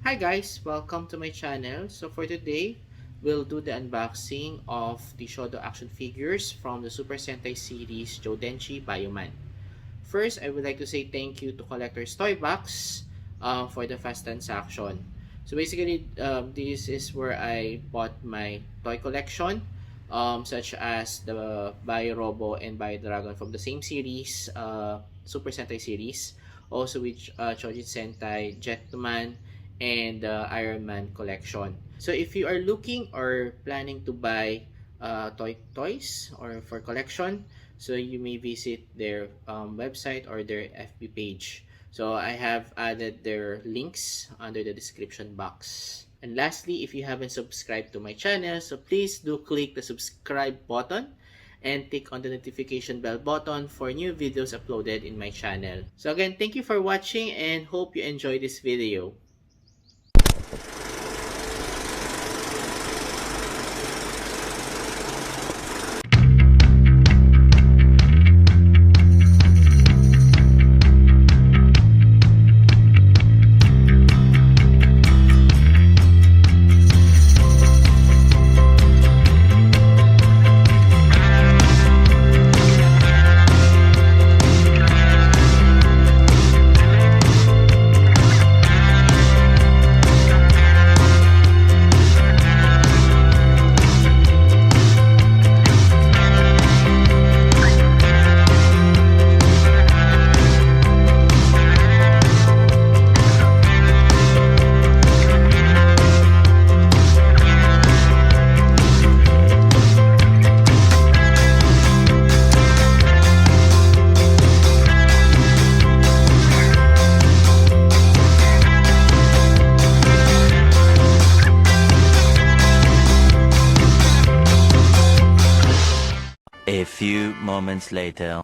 Hi guys, welcome to my channel. So for today, we'll do the unboxing of the Shodo action figures from the Super Sentai series Choudenshi Bioman. First, I would like to say thank you to Collector's Toy Box for the fast transaction. So basically, this is where I bought my toy collection, such as the Bio Robo and Bio Dragon from the same series, Super Sentai series. Also with Chojin Sentai, Jetman, and the Iron Man collection. So if you are looking or planning to buy toys or for collection, so you may visit their website or their FB page. So I have added their links under the description box. And lastly, if you haven't subscribed to my channel, so please do click the subscribe button and click on the notification bell button for new videos uploaded in my channel. So again, thank you for watching and hope you enjoy this video. A few moments later.